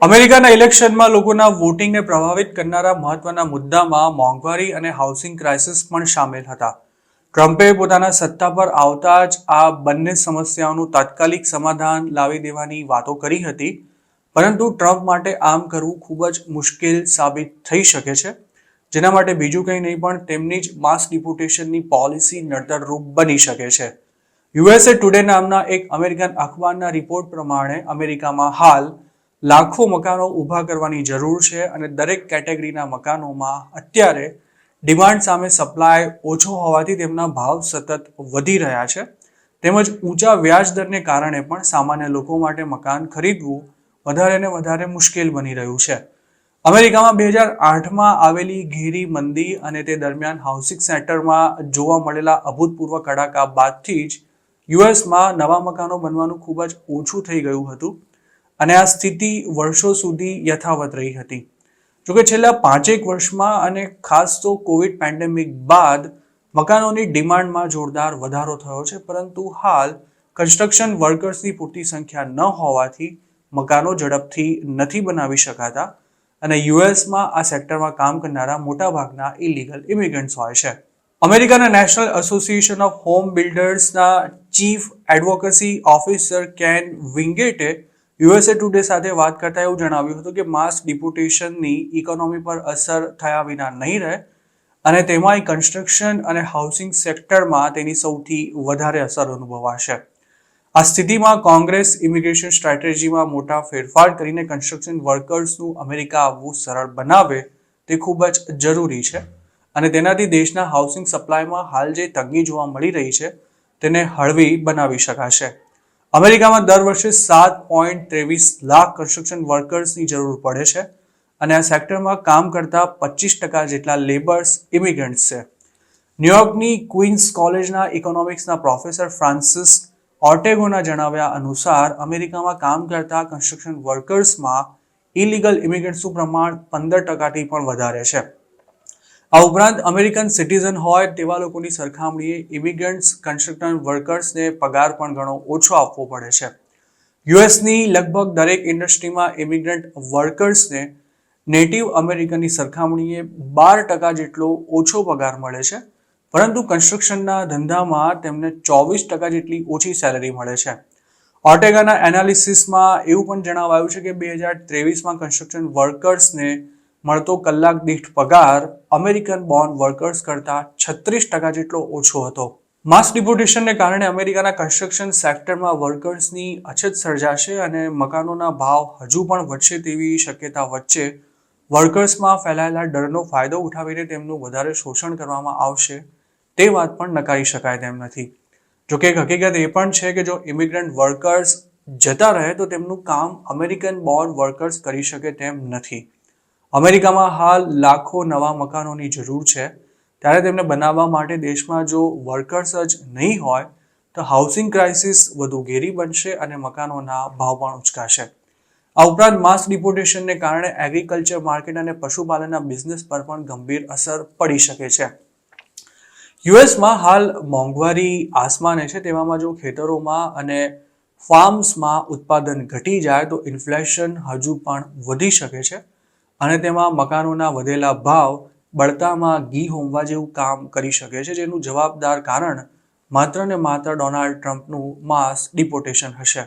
અમેરિકાના ઇલેક્શનમાં લોકોના વોટિંગને પ્રભાવિત કરનારા મહત્વના મુદ્દામાં મોંઘવારી અને હાઉસિંગ ક્રાઇસિસ પણ સામેલ હતા. ટ્રમ્પે પોતાના સત્તા પર આવતા જ આ બંને સમસ્યાઓનું તાત્કાલિક સમાધાન લાવી દેવાની વાતો કરી હતી, પરંતુ ટ્રમ્પ માટે આમ કરવું ખૂબ જ મુશ્કેલ સાબિત થઈ શકે છે, જેના માટે બીજું કંઈ નહીં પણ તેમની જ માસ ડિપોર્ટેશનની પોલિસી નડતરરૂપ બની શકે છે. યુએસએ ટુડે નામના એક અમેરિકન અખબારના રિપોર્ટ પ્રમાણે અમેરિકામાં હાલ લાખો મકાનો ઊભા કરવાની જરૂર છે અને દરેક કેટેગરીના મકાનોમાં અત્યારે ડિમાન્ડ સામે સપ્લાય ઓછો હોવાથી તેમના ભાવ સતત વધી રહ્યા છે. તેમજ ઊંચા વ્યાજ દરને કારણે પણ સામાન્ય લોકો માટે મકાન ખરીદવું વધારે ને વધારે મુશ્કેલ બની રહ્યું છે. અમેરિકામાં 2008માં આવેલી ઘેરી મંદી અને તે દરમિયાન હાઉસિંગ સેક્ટરમાં જોવા મળેલા અભૂતપૂર્વ કડાકા બાદથી જ યુએસમાં નવા મકાનો બનવાનું ખૂબ જ ઓછું થઈ ગયું હતું અને આ સ્થિતિ વર્ષો સુધી યથાવત રહી હતી. જોકે છેલ્લા 5 વર્ષમાં અને ખાસ તો કોવિડ પેન્ડેમિક બાદ મકાનોની ડિમાન્ડમાં જોરદાર વધારો થયો છે, પરંતુ હાલ કન્સ્ટ્રક્શન વર્કર્સની પૂરતી સંખ્યા ન હોવાથી મકાનો ઝડપથી નથી બનાવી શકાતા અને યુએસમાં આ સેક્ટરમાં કામ કરનારા મોટાભાગના ઇલીગલ ઇમિગ્રન્ટ્સ હોય છે. અમેરિકાના નેશનલ એસોસિએશન ઓફ હોમ બિલ્ડર્સના ચીફ એડવોકેસી ઓફિસર કેન વિંગેટે યુએસએ ટુડે સાથે વાત કરતા એવું જણાવ્યું હતું કે માસ ડિપોર્ટેશનની ઇકોનોમી પર અસર થયા વિના નહીં રહે અને તેમાંય કન્સ્ટ્રક્શન અને હાઉસિંગ સેક્ટરમાં તેની સૌથી વધારે અસર અનુભવાશે. આ સ્થિતિમાં કોંગ્રેસ ઇમિગ્રેશન સ્ટ્રેટેજીમાં મોટા ફેરફાર કરીને કન્સ્ટ્રક્શન વર્કર્સનું અમેરિકા આવવું સરળ બનાવે તે ખૂબ જ જરૂરી છે અને તેનાથી દેશના હાઉસિંગ સપ્લાયમાં હાલ જે તંગી જોવા મળી રહી છે તેને હળવી બનાવી શકાશે. અમેરિકામાં દર વર્ષે 7.23 લાખ કન્સ્ટ્રક્શન વર્કર્સની જરૂર પડે છે અને આ સેક્ટરમાં કામ કરતા 25% જેટલા લેબર્સ ઇમિગ્રન્ટ્સ છે. ન્યુયોર્કની ક્વીન્સ કોલેજના ઇકોનોમિક્સના પ્રોફેસર ફ્રાન્સિસ ઓર્ટેગોના જણાવ્યા અનુસાર અમેરિકામાં કામ કરતા કન્સ્ટ્રક્શન વર્કર્સમાં ઇલીગલ ઇમિગ્રન્ટ્સનું પ્રમાણ 15%થી પણ વધારે છે. આ ઉપરાંત અમેરિકન સિટીઝન હોય તેવા લોકોની સરખામણીએ ઇમિગ્રન્ટ્સ કન્સ્ટ્રક્શન વર્કર્સને પગાર પણ ઘણો ઓછો આપવો પડે છે. યુએસની લગભગ દરેક ઇન્ડસ્ટ્રીમાં ઇમિગ્રન્ટ વર્કર્સને નેટિવ અમેરિકનની સરખામણીએ 12% જેટલો ઓછો પગાર મળે છે, પરંતુ કન્સ્ટ્રક્શનના ધંધામાં તેમને 24% જેટલી ઓછી સેલરી મળે છે. ઓર્ટેગાના એનાલિસિસમાં એવું પણ જણાવાયું છે કે 2023માં કન્સ્ટ્રક્શન વર્કર્સને મળતો કલાક દીઠ પગાર અમેરિકન બોર્ન વર્કર્સ કરતાં 36% જેટલો ઓછો હતો. માસ ડિપોર્ટેશનને કારણે અમેરિકાના કન્સ્ટ્રક્શન સેક્ટરમાં વર્કર્સની અછત સર્જાશે અને મકાનોના ભાવ હજુ પણ વધશે તેવી શક્યતા વચ્ચે વર્કર્સમાં ફેલાયેલા ડરનો ફાયદો ઉઠાવીને તેમનું વધારે શોષણ કરવામાં આવશે તે વાત પણ નકારી શકાય તેમ નથી. જોકે એક હકીકત એ પણ છે કે જો ઇમિગ્રન્ટ વર્કર્સ જતા રહે તો તેમનું કામ અમેરિકન બોર્ન વર્કર્સ કરી શકે તેમ નથી. અમેરિકામાં હાલ લાખો નવા મકાનોની જરૂર છે, ત્યારે તેમને બનાવવા માટે દેશમાં જો વર્કર્સ જ નહીં હોય તો હાઉસિંગ ક્રાઇસિસ વધુ ઘેરી બનશે અને મકાનોના ભાવ પણ ઉચકાશે. આ ઉપરાંત માસ ડિપોર્ટેશનને કારણે એગ્રીકલ્ચર માર્કેટ અને પશુપાલનના બિઝનેસ પર પણ ગંભીર અસર પડી શકે છે. યુએસમાં હાલ મોંઘવારી આસમાને છે, તેવામાં જો ખેતરોમાં અને ફાર્મ્સમાં ઉત્પાદન ઘટી જાય તો ઇન્ફ્લેશન હજુ પણ વધી શકે છે અને તેમાં મકાનોના વધેલા ભાવ બળતામાં ઘી હોમવા જેવું કામ કરી શકે છે, જેનું જવાબદાર કારણ માત્ર ને માત્ર ડોનાલ્ડ ટ્રમ્પનું માસ ડિપોર્ટેશન હશે.